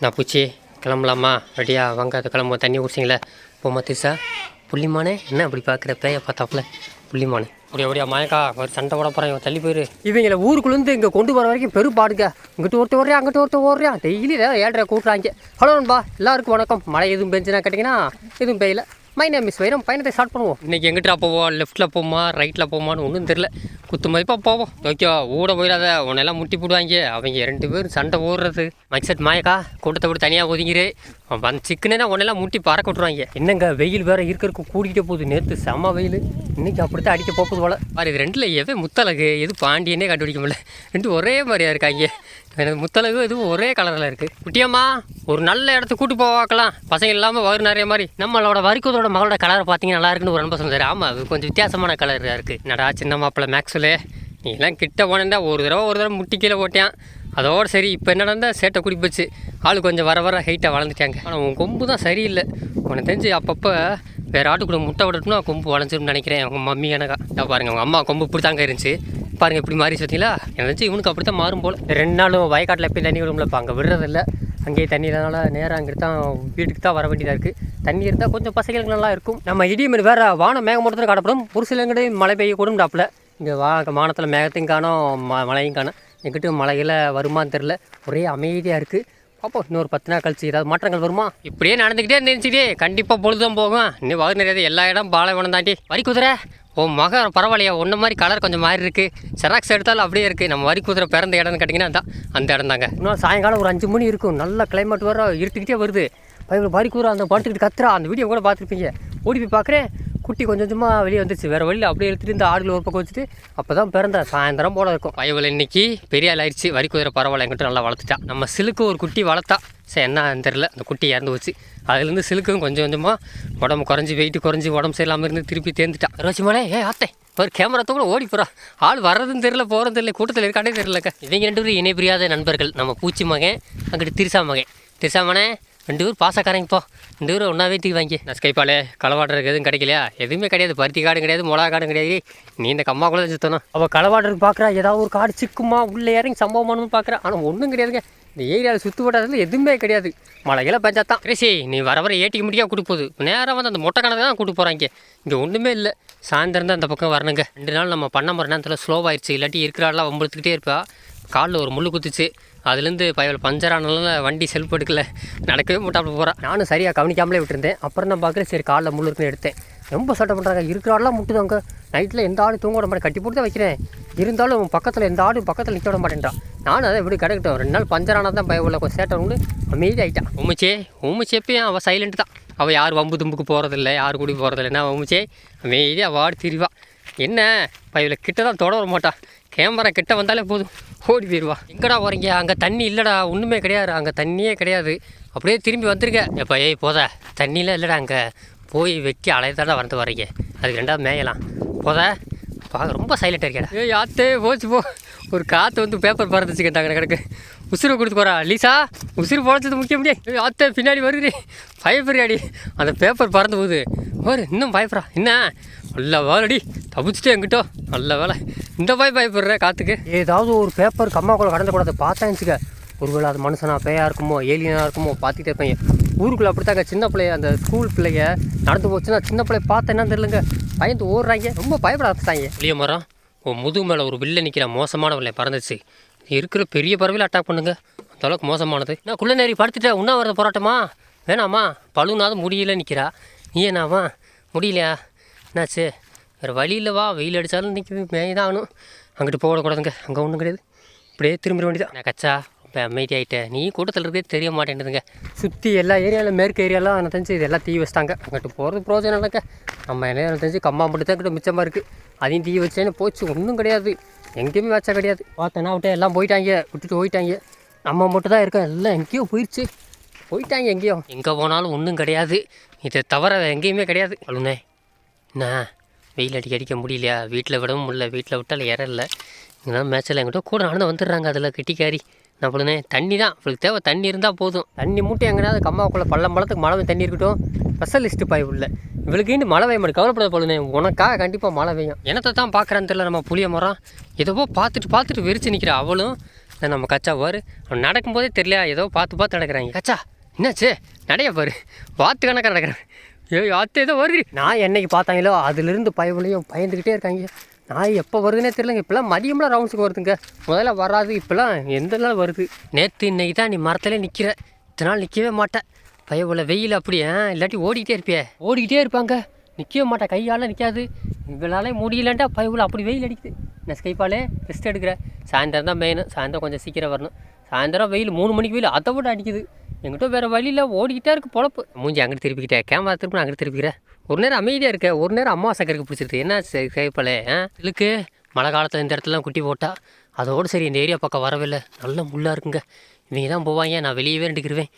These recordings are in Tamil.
நான் பூச்சி கிளம்பலாமா ரெடியா வாங்க அது கிளம்புவோம். தண்ணி குடிச்சிங்களே போமா திரிசா. புள்ளிமானே என்ன அப்படி பார்க்குற பேயை பார்த்தாப்புல புள்ளிமானே அப்படியா மாயக்கா ஒரு சண்டை ஓட போகிறேன். இவன் தள்ளி போயிரு. இவங்களை ஊருக்குள்ளேருந்து இங்கே கொண்டு போகிற வரைக்கும் பெரும் பாடுங்க. இங்கிட்டு ஒருத்தர் ஓடுறியா அங்கிட்ட ஒருத்தர் ஓடுறியா டெய்லி ஏழரை கூட்டுறாங்க. ஹலோ நண்பா எல்லாருக்கும் வணக்கம். மழை எதுவும் பெஞ்சுனா கேட்டிங்கன்னா எதுவும் பெய்யல. மை நேம் மிஸ் வைரம். பயணத்தை ஸ்டார்ட் பண்ணுவோம். இன்றைக்கி எங்கிட்டா போவோம், லெஃப்ட்டில் போமா ரைட்டில் போமான்னு ஒன்றும் தெரில. குத்து மதிப்பாக போவோம். ஓகே ஊட போயிடாத உன்னெல்லாம் முட்டி போடுவாங்க. அவங்க 2 பேரும் சண்டை ஓடுறது. மைக்செட் மாயக்கா கூட்டத்தை விட்டு தனியாக ஒதுங்கிரு. வந்து சிக்கனேனா உன்னெல்லாம் முட்டி பறக்க விட்டுருவாங்க. என்னங்க வெயில் வேறு இருக்கிறதுக்கு கூட்டிகிட்டே போகுது. நேற்று செம்ம வெயில், இன்றைக்கி அப்படித்தான் அடிக்க போகுது போல. பாரு இது 2ல் எது முத்தலகு எது பாண்டியனே கண்டுபிடிக்க முடியல. 2 ஒரே மாதிரியாக இருக்காங்க. எனக்கு முத்தலகு எதுவும் ஒரே கலரில் இருக்குது. குட்டியம்மா ஒரு நல்ல இடத்துக்கு கூட்டு போவாக்கலாம். பசங்க இல்லாமல் வயிறு நிறைய மாதிரி. நம்மளோட வரிக்குதோட மகளோட கலரை பார்த்தீங்கன்னா நல்லா இருக்குன்னு ஒரு நண்பர் சொன்னார். ஆமாம் அது கொஞ்சம் வித்தியாசமான கலராக இருக்குது. நடா சின்ன மாப்பிள்ளை மேக்ஸுலே நீ எல்லாம் கிட்ட போனேன்டா ஒரு தடவை முட்டி கீழே போட்டேன். அதோடு சரி இப்போ என்ன நடந்தால் சேட்டை குடி போச்சு. ஆள் கொஞ்சம் வர ஹைட்டாக வளர்ந்துட்டாங்க. ஆனால் உன் கொம்பு தான் சரியில்லை. உனக்கு தெரிஞ்சு அப்பப்போ வேறு ஆட்டுக்குள்ள முட்டை விடட்டும்னா கொம்பு வளைஞ்சிரும்னு நினைக்கிறேன். அவங்க மம்மி எனக்கா பாருங்கள் அவங்க அம்மா கொம்பு இப்படி தாங்க இருந்துச்சு. பாருங்கள் இப்படி மாறி சொன்னீங்களா. எனக்கு இவனுக்கு அப்படி தான் மாறும் போல். 2 நாளும் வயக்காட்டில் எப்பயும் தண்ணி விடும்ல. இப்போ அங்கே விடுறதில்ல. அங்கேயே தண்ணி இல்லைனால நேராக அங்கிட்டு தான் வீட்டுக்கு தான் வர வேண்டியதாக இருக்குது. தண்ணி இருந்தால் கொஞ்சம் பசங்களுக்கு நல்லா இருக்கும். நம்ம இடிமீன் வேறு வானம் மேகமூட்டத்தில் காணப்படும். ஒரு சில எங்கடையும் மழை பெய்ய கொடும்டாப்புல. இங்கே வானத்தில் மேகத்தையும் காணும் மழையும் காணும். எங்கிட்ட மழையில் வருமானு தெரில. ஒரே அமைதியாக இருக்குது. பார்ப்போம் இன்னொரு 10 நாள் கழிச்சு ஏதாவது மாற்றங்கள் வருமா. இப்படியே நடந்துக்கிட்டே இருந்துச்சுட்டே கண்டிப்பாக பொழுதும் போகும். இன்னும் வகுறு நிறையாது எல்லா இடம் பாலைவனம் தாண்டி. வரி குதிரை ஓ மக பரவாயில்லையா ஒன்று மாதிரி கலர் கொஞ்சம் மாறி இருக்குது. செராக்ஸ் எடுத்தாலும் அப்படியே இருக்குது. நம்ம வரி குதிரை பிறந்த இடம்னு கேட்டிங்கன்னா அதான் அந்த இடம் தாங்க. இன்னும் சாயங்காலம் ஒரு 5 மணி இருக்கும். நல்ல கிளைமேட் வர இருட்டுக்கிட்டே வருது. வரி குதிரை அந்த படுத்துக்கிட்டு கத்துறா. அந்த வீடியோ கூட பார்த்துருப்பீங்க. ஓடி போய் பார்க்குறேன் குட்டி கொஞ்சம் கொஞ்சமாக வெளியே வந்துருச்சு. வேறு வழியில் அப்படியே எடுத்துகிட்டு இந்த ஆடுகள் ஒரு பக்கம் வச்சுட்டு அப்போ தான் பிறந்த சாயந்தரம் போல் இருக்கும். பயவில் இன்றைக்கி பெரிய ஆள் ஆயிடுச்சு. வரி குதிரை பரவாயில்ல என்கிட்ட நல்லா வளர்த்துட்டா. நம்ம சிலுக்கு ஒரு குட்டி வளர்த்தா. சரி என்னன்னு தெரில அந்த குட்டி இறந்து வச்சு. அதுலேருந்து சிலுக்கும் கொஞ்சம் கொஞ்சமாக உடம்பு குறைஞ்சி வெயிட்டு குறைஞ்சி உடம்பு சரியில்லாமல் இருந்து திருப்பி தேர்ந்துட்டான். ரோச்சி மலை ஆத்தே ஒரு கேமராத்த கூட ஓடி போகிறான். ஆள் வர்றதுன்னு தெரில போகிறதும் தெரியல. கூட்டத்தில் இருக்காண்டே தெரிலக்க. இவங்க 2 பேரும் இணை பிரியாத நண்பர்கள். நம்ம பூச்சி மகன் அங்கிட்டு திரிசா மகன். திரிசா மகனே 2 பேரும் பாசக்காரங்கப்போ. 2 பேரும் ஒன்றாவே தூக்கி வாங்கி. நான் ஸ்கைப்பாலே களவாடுறதுக்கு எதுவும் கிடைக்கலையா? எதுவுமே கிடையாது. பருத்தி காடும் கிடையாது, மிளகா காடும் கிடையாது. நீ இந்த கம்மா கூட சுற்றணும். அவள் களவாடுறதுக்கு பார்க்குறா. ஏதாவது ஒரு காடு சிக்குமா உள்ளே இறங்கி சம்பவமானு பார்க்குறேன். ஆனால் ஒன்றும் கிடையாதுங்க. இந்த ஏரியாவில் சுற்று போட்டாதில் எதுவுமே கிடையாது. மழையில பஞ்சாத்தான் கிரேசி. நீ வர ஏட்டிக்கு முடியா கூட்டு போகுது. நேராக வந்து அந்த மொட்டை கணக்கு தான் கூட்டு போகிறாங்க. இங்கே ஒன்றுமே இல்லை. சாயந்தரம் தான் அந்த பக்கம் வரணுங்க. 2 நாள் நம்ம பண்ண போகிற நேரத்தில் ஸ்லோவாகிடுச்சு. இல்லாட்டி இருக்கிறாலாம் வம்புத்துக்கிட்டே இருப்பா. காலில் ஒரு முள் குத்துச்சு. அதுலேருந்து பயவில் பஞ்சரானால வண்டி செல்ஃப் எடுக்கல. நடக்கவே முட்டாப்பில் போகிறான். நானும் சரியாக கவனிக்காமலே விட்டுருந்தேன். அப்புறம் தான் பார்க்குறேன் சரி காலில் முள் இருக்குன்னு எடுத்தேன். ரொம்ப சட்டை பண்ணுறாங்க. இருக்கிற ஆடெலாம் முட்டுதாங்க. நைட்டில் எந்த ஆடு தூங்க விட மாட்டேன். கட்டி போட்டு தான் வைக்கிறேன். இருந்தாலும் பக்கத்தில் எந்த ஆடு பக்கத்தில் நிற்க விட மாட்டேன்றான். நானும் அதை எப்படி கிடைக்கட்டும். 2 நாள் பஞ்சரானா தான் பயவில் கொஞ்சம் சேட்டை உண்டு அமைதி ஆகிட்டான். உமிச்சே எப்பயும் அவள் சைலண்ட்டு தான். அவள் யார் வம்பு தும்புக்கு போகிறதில்ல, யார் கூடி போகிறதில்லைன்னா உமிச்சே அமைதியாக வாடி திரிவா. என்ன பயவில் கிட்ட தான் தொட வர மாட்டான். கேமரா கிட்ட வந்தாலே போதும் ஓடி போயிடுவா. எங்கடா போகிறீங்க? அங்கே தண்ணி இல்லைடா. ஒன்றுமே கிடையாது. அங்கே தண்ணியே கிடையாது. அப்படியே திரும்பி வந்துருக்க. எப்போ போதா தண்ணியில் இல்லைடா. அங்கே போய் வெட்டி அலையதாடா வந்து வரீங்க. அதுக்கு 2வது மேயலாம் போதா. பார்க்க ரொம்ப சைலண்ட்டாக இருக்கேடா. யாத்தே போச்சு போ. ஒரு காற்று வந்து பேப்பர் பறந்துச்சு கேட்டாங்க கிடக்கு. உசுறு கொடுத்து போகிறா லீசா. உசுறு போடச்சது முக்கியம் முடியாது. யாத்தே பின்னாடி வருது பயப்பறியாடி. அந்த பேப்பர் பறந்து போகுது. ஒரு இன்னும் பயப்படுறா. என்ன நல்ல வேலைடி தப்பிச்சுட்டு எங்கிட்டோ நல்ல வேலை. இந்த பயப்படுற காற்றுக்கு. ஏதாவது ஒரு பேப்பர் கம்மாக்குள்ளே கடந்தக்கூடாது. பார்த்தாச்சுக்க. ஒருவேளை அது மனுஷனா பேயாக இருக்குமோ ஏலியனாக இருக்குமோ பார்த்துக்கிட்டே இருப்பேன். ஊருக்குள்ளே அப்படித்தாங்க. சின்ன பிள்ளைய அந்த ஸ்கூல் பிள்ளைங்க நடந்து போச்சுன்னா சின்ன பிள்ளைய பார்த்து என்னன்னு தெரியலங்க பயந்து ஓடுறாங்க. ரொம்ப பயப்பட ஆரம்பிச்சிட்டாங்க. வெளியே மரம் முதுகு மேலே ஒரு வில்லை நிற்கிற மோசமான வில்லை பறந்துச்சு. இருக்கிற பெரிய பறவையில் அட்டாக் பண்ணுங்க. அந்த அளவுக்கு மோசமானது. நான் குள்ள நேரி படுத்துட்டேன். உண்ணாவிரத போராட்டமா வேணாமா? பழுனாவது முடியல நிற்கிறா. நீ என்னாவா முடியலையா? என்னாச்சு? வேறு வழியில் வா. வெயில் அடித்தாலும் நிற்கிது மேய்தான் ஆகணும். அங்கிட்டு போகக்கூடாதுங்க. அங்கே ஒன்றும் கிடையாது. இப்படியே திரும்ப வேண்டியதான். நான் கச்சா இப்போ அமைதி ஆகிட்டேன். நீ கூட்டத்தில் இருக்கிறதே தெரிய மாட்டேன்டுதுங்க. சுற்றி எல்லா ஏரியாவில் மேற்கு ஏரியாலாம் எனக்கு தெரிஞ்சு இதெல்லாம் தீ வச்சிட்டாங்க. அங்கிட்டு போகிறது பிரோஜனம் இல்லைங்க. நம்ம என்ன தெரிஞ்சு கம்மா மட்டும் தான் கிட்ட மிச்சமாக இருக்குது. அதையும் தீ வச்சேன்னு போச்சு. ஒன்றும் கிடையாது. எங்கேயுமே வச்சா கிடையாது. பார்த்தேன்னா விட்டு எல்லாம் போயிட்டாங்க. விட்டுட்டு போயிட்டாங்க. நம்ம மட்டும் தான் இருக்கோம். எல்லாம் எங்கேயோ போயிட்டாங்க எங்கேயோ. எங்கே போனாலும் ஒன்றும் கிடையாது. இதை தவிர எங்கேயுமே கிடையாது. அழுனே என்ன வெயில் அடிக்க முடியலையா? வீட்டில் விடவும் முடியல. வீட்டில் விட்டால் இறல. இங்கே மேட்சில் எங்கிட்ட கூட நடந்து வந்துடுறாங்க. அதில் கெட்டிக்காரி நான் பொழுனே தண்ணி தான். அவளுக்கு தேவை தண்ணி இருந்தால் போதும். தண்ணி மூட்டை எங்கேயாவது கம்மாவுக்குள்ளே பள்ளத்துக்கு மழை தண்ணி இருக்கட்டும். ஸ்பெஷலிஸ்ட்டு பாய் உள்ள இவளுக்கு இன்னும் மழை பெய்ய மாட்டேன். கவலைப்படாத பொழுனே உனக்காக கண்டிப்பாக மழை பெய்யும். என்னத்தை தான் பார்க்குறான்னு தெரியல. நம்ம புளிய மரம் எதோ பார்த்துட்டு வெறிச்சு நிற்கிறா. அவளும் நம்ம கச்சா பாரு அவன் நடக்கும்போதே தெரியல, ஏதோ பார்த்து நடக்கிறாங்க. கச்சா என்னாச்சு? நடைய பாரு, வாத்து கணக்காக நடக்கிறேன். வாத்து ஏதோ வருது. நான் என்னைக்கு பார்த்தாங்களோ அதுலேருந்து பயவுலையும் பயந்துக்கிட்டே இருக்காங்க. நாய் எப்போ வருதுன்னே தெரியலங்க. இப்போலாம் மதியம்லாம் ரவுண்ட்ஸுக்கு வருதுங்க, முதல்ல வராது, இப்போலாம் எந்த நாள் வருது. நேற்று இன்னைக்கு தான் நீ மரத்துலேயே நிற்கிற, இத்தனை நாள் நிற்கவே மாட்டேன். பயவுல வெயில் அப்படியே, இல்லாட்டி ஓடிக்கிட்டே இருப்பாங்க, நிற்கவே மாட்டேன், கையால் நிற்காது. இவளாலே முடியலன்ட்டா பயவுல அப்படி வெயில் அடிக்குது. நான் ஸ்கைப்பாலே ரெஸ்ட் எடுக்கிறேன். சாயந்தரம் தான் மெயின், சாயந்தரம் கொஞ்சம் சீக்கிரம் வரணும். சாயந்தரம் வெயில் 3 மணிக்கு வெயில் அதை விட அடிக்குது. எங்கிட்ட வேறு வழியில் ஓடிக்கிட்டே இருக்குது பொழப்பு. மூஞ்சி அங்கிட்டு திருப்பிக்கிட்டேன், கேமரா திருப்பி அங்கிட்டு திருப்பிக்கிறேன். ஒரு நேரம் அமைதியாக இருக்க, ஒரு நேரம் அம்மா சக்கரைக்கு பிடிச்சிருக்கு. என்ன ஸ்கைப்பாலே இதுக்கு மழை காலத்தில் இந்த இடத்துலாம் குட்டி போட்டால் அதோடு சரி. இந்த ஏரியா பக்கம் வரவில்லை, நல்ல முள்ளாக இருக்குங்க. இவங்க தான் போவாங்க, நான் வெளியவே எடுக்கிருவேன்.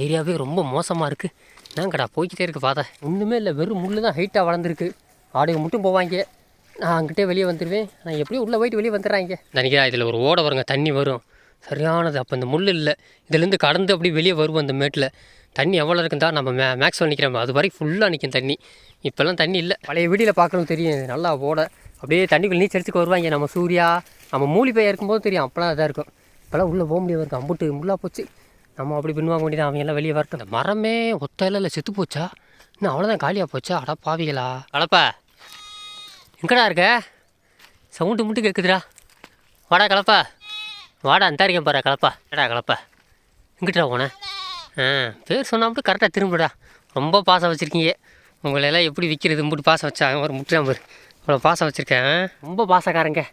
ஏரியாவே ரொம்ப மோசமாக இருக்குது. என்னங்கடா போய்கிட்டே இருக்குது பார்த்தா ஒன்றுமே இல்லை, வெறும் முள் தான் ஹைட்டாக வளர்ந்துருக்கு. ஆடுங்க மட்டும் போவாங்க, நான் அங்கிட்டே வெளியே வந்துடுவேன். நான் எப்படியும் உள்ளே போயிட்டு வெளியே வந்துடுறாங்க. நினைக்கிறேன் இதில் ஒரு ஓடை வருங்க, தண்ணி வரும் சரியானது. அப்போ இந்த முள் இல்லை, இதுலேருந்து கடந்து அப்படி வெளியே வருவோம். அந்த மேட்டில் தண்ணி எவ்வளோ இருக்குந்தா நம்ம மேக்ஸிமம் நிற்கிறோம், அது வரைக்கும் ஃபுல்லாக நிற்கும் தண்ணி. இப்போல்லாம் தண்ணி இல்லை. பழைய வீடியோவில் பார்க்கணும் தெரியும், நல்லா ஓட அப்படியே தண்ணிக்குள்ளே நீச்சல் அடிச்சுக்கு வருவாங்க. நம்ம சூர்யா நம்ம மூலி பைய இருக்கும்போது தெரியும், அப்போலாம் இதாக இருக்கும். இப்போலாம் உள்ளே போக முடியாது, இருக்கும் அம்புட்டு முள்ளாக போச்சு. நம்ம அப்படி பின்வாங்க வேண்டியது, அவங்க எல்லாம் வெளியே வரட்டும். இந்த மரமே ஒத்தையில் செத்து போச்சா, இன்னும் அவ்வளோதான் காலியாக போச்சா? அடா பாவிகளா. கலப்பா எங்கடா இருக்க? சவுண்டு மட்டும் கேட்குதுடா. வாடா கலப்பா, வாடா அந்த இருக்கேன் பாரு. கலப்பா ஏடா கலப்பா, இங்கிட்டா போனேன். பேர் சொன்னால் மட்டும் கரெக்டாக திரும்பிடா. ரொம்ப பாசம் வச்சுருக்கீங்க. உங்களெல்லாம் எப்படி விற்கிறது? இம்புட்டு பாசம் வச்சா ஒரு முட்டாம் பாரு, இவ்வளோ பாசம் வச்சுருக்கேன். ரொம்ப பாசக்காரங்க.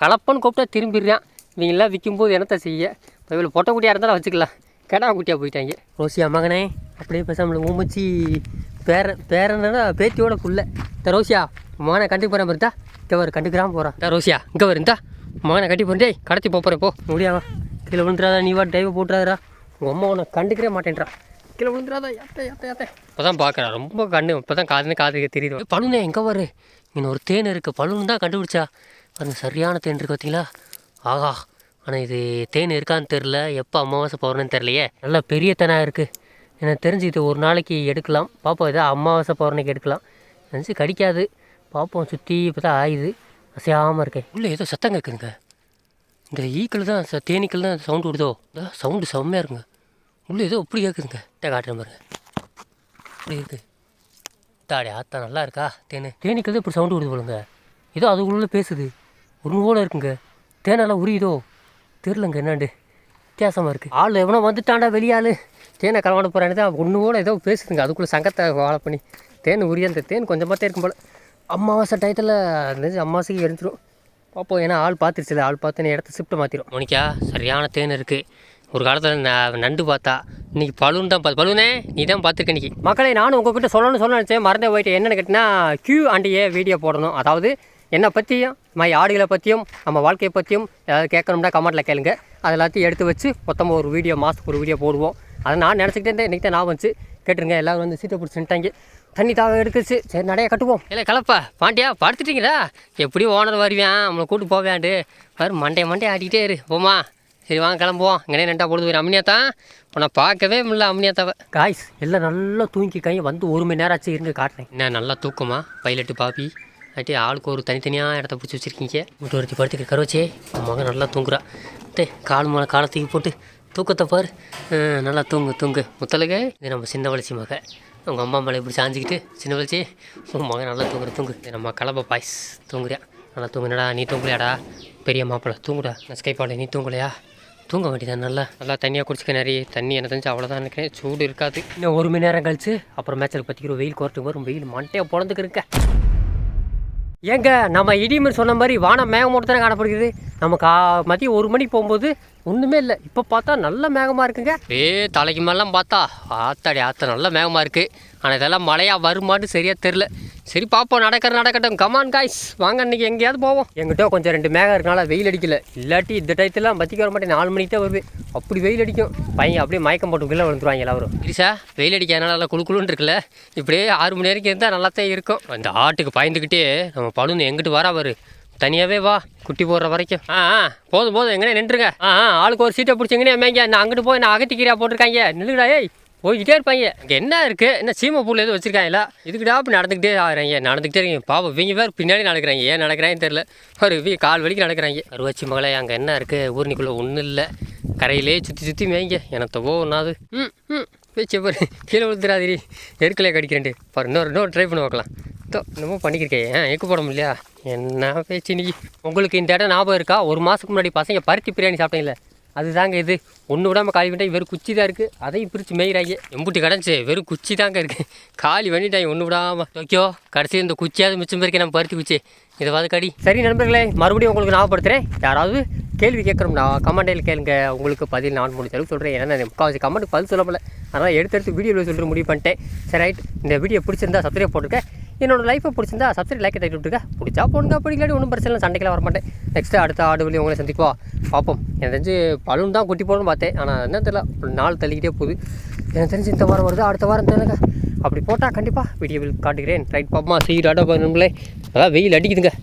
கலப்பன்னு கூப்பிட்டா திரும்பிடுறான். இவங்கெல்லாம் விற்கும்போது என்னத்தை செய்ய? இப்போ இவ்வளோ பொட்டை குட்டியாக இருந்தாலும் வச்சுக்கலாம், கடா குட்டியாக போயிட்டாங்க. ரோசியா மகனே அப்படியே பேசாமல் ஊமச்சி பேரன்னா பேத்தியோட புள்ள. இந்த ரோசியா மகனை கண்டுக்கு போகிறேன் இருந்தா இங்கே வரு, கண்டுக்கிறான் போகிறான். ரோசியா இங்கே வரு, இருந்தா மகனை கட்டி போகிறேன், கடத்தி போகிறேன் போ. முடியாவா கீழே விழுந்துடாதா, நீ வா டைவை போட்டுறாதா. உங்கள் அம்மா உன்னை கண்டுக்கிறே மாட்டேன்றா. கீழே விழுந்துடாதா, யாத்த இப்போ தான் பார்க்குறேன். ரொம்ப கண்ணு இப்போ தான் காது தெரியுது. பழுனே எங்கே வரு, இங்கே ஒரு தேன் இருக்குது. பழுன்னு தான் கண்டுபிடிச்சா பாருங்க, சரியான தேன் இருக்குது பார்த்தீங்களா? ஆகா, ஆனால் இது தேன் இருக்கான்னு தெரில, எப்போ அமாவாசை பௌர்ணமின்னு தெரிலையே. நல்லா பெரிய தேனாக இருக்குது. எனக்கு தெரிஞ்சு இது ஒரு நாளைக்கு எடுக்கலாம். பார்ப்போம், இதை அமாவாசை பௌர்ணமிக்கு எடுக்கலாம். நினச்சி கடிக்காது, பார்ப்போம். சுற்றி இப்போ தான் ஆயுது, அசையாமல் இருக்கேன். உள்ளே ஏதோ சத்தம் கேட்குதுங்க. இந்த ஈக்கள் தான் தேனீக்கள் தான் சவுண்டு விடுதோ. சவுண்டு செம்மையாக இருக்குங்க. உள்ளே ஏதோ இப்படி கேட்குதுங்க. காட்டுறேன் பாருங்க, இப்படி இருக்குது. தாடி ஆத்தா நல்லா இருக்கா தேனீக்கள் தான் இப்படி சவுண்டு விடுது போலுங்க. ஏதோ அதுக்குள்ளே பேசுது, ஒன்று இருக்குங்க. தேனெல்லாம் உரியுதோ தெரிலங்க, என்னாண்டு வித்தியாசமாக இருக்குது. ஆள் எவனோ வந்துட்டாண்டா வெளியாள், தேனை கலவாட போகிறான்னு தான் ஒன்று கூட ஏதோ பேசுதுங்க. அதுக்குள்ளே சங்கத்தை வாழை பண்ணி தேன் உரிய. அந்த தேன் கொஞ்சமாக தான் இருக்கும் போல். அமாவாசை டயத்தில் இருந்துச்சு, அமாவாசைக்கு எடுத்துடும் பார்ப்போம். ஏன்னா ஆள் பார்த்துருச்சுல, ஆள் பார்த்து இடத்த ஷிஃப்ட்டை மாற்றிடும். மோனிக்கா சரியான தேன் இருக்குது. ஒரு காலத்தில் நண்டு பார்த்தா, இன்றைக்கி பலூன் தான் பலூனே நீ தான் பார்த்துருக்க இன்றைக்கி. மக்களை நானும் உங்கள்கிட்ட சொல்லணும்னு நினச்சேன், மறந்தே போயிட்டு. என்னென்னு கேட்டிங்கன்னா Q&A வீடியோ போடணும். அதாவது என்னை பற்றியும் மாதிரி ஆடுகளை பற்றியும் நம்ம வாழ்க்கையை பற்றியும் ஏதாவது கேட்கணும்னா கமெண்ட்டில் கேளுங்க. அது எல்லாத்தையும் எடுத்து வச்சு மொத்தமாக ஒரு வீடியோ, மாதத்துக்கு ஒரு வீடியோ போடுவோம். அதை நான் நினச்சிக்கிட்டே இருந்தேன், இன்றைக்கி தான் நான் வந்துச்சு கேட்டுருங்க. எல்லோரும் வந்து சீட்டை பிடிச்சிட்டாங்க, தண்ணி தாக எடுத்துச்சு. சரி நிறைய கட்டுவோம். இல்லை கலப்பா பாண்டியா படுத்துட்டிங்களா? எப்படியும் ஓனர் வருவேன், நம்மளை கூப்பிட்டு போவேன்டு பாரு. மண்டையை ஆட்டிக்கிட்டே இரு போமா. சரி வாங்க கிளம்புவோம். இங்கே ரெண்டா பொழுது வரும். அம்னியாத்தான் உன்னை பார்க்கவே முடியல. அம்னியாத்தாவை காய்ஸ் எல்லாம் நல்லா தூங்கிக்காங்க. வந்து 1 மணி நேரம் ஆச்சு, இருங்க காட்டுறேன். என்ன நல்லா தூக்கமா பைலட்டு பாப்பி ஆட்டி ஆளுக்கு ஒரு தனித்தனியாக இடத்த பிடிச்சி வச்சுருக்கீங்க. வீட்டு ஒருத்தி படுத்துக்க கருவச்சே மகன் நல்லா தூங்குறா. கால் மேலே காலை தூக்கி போட்டு தூக்கத்தை பாரு. நல்லா தூங்கு முத்தலுக்கு. இது நம்ம சின்ன வளர்ச்சி மகன். உங்கள் அம்மா மேலே இப்படி சாஞ்சிக்கிட்டு சின்ன வளர்ச்சி உங்கள் மகன் நல்லா தூங்கு. இது நம்ம கலப்பை பாய்ஸ் தூங்குறியா? நல்லா தூங்குனடா. நீ தூங்கலையாடா? பெரிய மாப்பிள்ளை தூங்குடா. நான் ஸ்கைப்பாடு நீ தூங்கலையா? தூங்க வேண்டியதான். நல்லா தண்ணியாக குடிச்சிக்க. நிறைய தண்ணி என்ன தெரிஞ்சு அவ்வளோதான் நினைக்கிறேன். சூடு இருக்காது. இன்னும் 1 மணி நேரம் கழிச்சு அப்புறம் மேட்சுக்கு பற்றிக்கிறோம். வெயில் குறைட்டு வரும். வெயில் மண்டையை பொழந்துக்கு இருக்க. ஏங்க நம்ம இடிமர் சொன்ன மாதிரி வானம் மேகமூட்டம் தானே காணப்படுகிறது. நம்ம மதியம் 1 மணிக்கு போகும்போது ஒன்றுமே இல்லை. இப்போ பார்த்தா நல்ல மேகமாக இருக்குங்க. தலைக்கு மேலாம் பார்த்தா ஆத்தா நல்ல மேகமாக இருக்குது. ஆனால் இதெல்லாம் மழையாக வருமானு சரியாக தெரில. சரி பார்ப்போம், நடக்கட்டும். கமான் காய்ஸ் வாங்க, இன்றைக்கி எங்கேயாவது போவோம். எங்கிட்ட கொஞ்சம் 2 மேகம் இருக்கனால வெயில் அடிக்கல. இல்லாட்டி இந்த டயத்துலாம் பற்றிக்க வர மாட்டேன். 4 மணிக்கு தான் வருது. அப்படி வெயில் அடிக்கும். பையன் அப்படியே மயக்கம் போட்டு கீழே விழுந்துருவாங்க எல்லாரும். கிரிசா வெயில் அடிக்காதனால நல்லா குழுக்குழுன்னு இருக்குல்ல. இப்படியே 6 மணி வரைக்கும் இருந்தால் நல்லா தான் இருக்கும். அந்த ஆட்டுக்கு பயந்துக்கிட்டே நம்ம பழுன்னு எங்கிட்டு வரா வரு. தனியாகவே வா குட்டி போடுற வரைக்கும். போதும் எங்கனே நின்றுங்க. ஆளுக்கு ஒரு சீட்டை பிடிச்சி எங்கனே மேங்க. நான் அங்கிட்டு போய் நான் அகத்திக்கீரையா போட்டிருக்காங்க. நில்லுடா. ஏய் போய்கிட்டே இருப்பாங்க. இங்கே என்ன இருக்குது, என்ன சீமை பூல் எதுவும் வச்சுருக்காங்களா, இதுக்கிட்டா அப்படி நடந்துக்கிட்டே ஆகிறாங்க. நடந்துக்கிட்டே இருக்கீங்க பாவம். இவங்க வேறு பின்னாடி நடக்கிறாங்க. ஏன் நடக்கிறாங்கன்னு தெரில. ஒரு கால் வலிக்கு நடக்கிறாங்க. அருவாச்சி மகளே, அங்கே என்ன இருக்குது, ஊர்னிக்குள்ளே ஒன்றும் இல்லை. கரையிலே சுற்றி மேய்ங்க. எனத்தவோ ஒன்றாது. பேச்சு பாரு, கீழே விழுந்துடாதிரி, நெருக்கலையே கடிக்கிறேன்ட்டு பாரு. இன்னொரு ட்ரை பண்ணி பார்க்கலாம். இன்னமும் பண்ணிக்கிருக்கேன். எக்கு போட முடியலையா? என்ன பேச்சு இன்னைக்கு. உங்களுக்கு இந்த இடம் ஞாபகம் இருக்கா? ஒரு மாதத்துக்கு முன்னாடி பசங்க பருத்தி பிரியாணி சாப்பிட்டீங்களே, அதுதாங்க இது. ஒன்று விடாமல் காலி பண்ணிட்டாங்க. வெறும் குச்சி தான் இருக்குது. அதையும் பிரித்து மேய்கிறாங்க. எம்புட்டி கிடஞ்சி வெறும் குச்சி தாங்க இருக்குது. காலி பண்ணிட்டாங்க ஒன்று விடாமல். ஓகே, கடைசி இந்த குச்சியாவது மிச்சம் பேருக்கு நம்ம பருத்தி குச்சி இதை வந்து கடி. சரி நண்பர்களே, மறுபடியும் உங்களுக்கு ஞாபகப்படுத்துகிறேன். யாராவது கேள்வி கேட்குறோம்னா கமெண்ட்டில் கேளுங்க. உங்களுக்கு பதில் நான் முடிஞ்ச அளவுக்கு சொல்கிறேன். ஏன்னா நான் முக்கால்வாசி கமெண்ட்டுக்கு பதில் சொல்லப்பல. அதனால் எடுத்து வீடியோவில் சொல்லிட்டு முடிவு பண்ணிட்டேன். சரி ரைட், இந்த வீடியோ பிடிச்சிருந்தா சப்ஸ்கிரைப் போட்டுருக்கேன். என்னோட லைஃப்பை பிடிச்சிருந்தா சப்ஸ்கிரைப் லைக்கை தட்டி விட்டுருக்கேன். பிடிச்சா போடுங்க, பிடிக்கலாடி ஒன்றும் பிரச்சனை இல்லை. சண்டைக்கெல்லாம் வரமாட்டேன். நெக்ஸ்ட்டு அடுத்த ஆடுவலி உங்களை சந்திப்பா பார்ப்போம். எனக்கு தெரிஞ்சு பலூன் தான் குட்டி போடணும்னு பார்த்தேன். ஆனால் என்ன தெரியல, ஒரு நாள் தள்ளிக்கிட்டே போகுது. எனக்கு தெரிஞ்சு இந்த வாரம் வருது, அடுத்த வாரம் தெரியலங்க. அப்படி போட்டால் கண்டிப்பாக வீடியோவில் காட்டுகிறேன். ரைட் பாப்பமா, சீராட பாருங்களே. அதான் வெயில் அடிக்குதுங்க.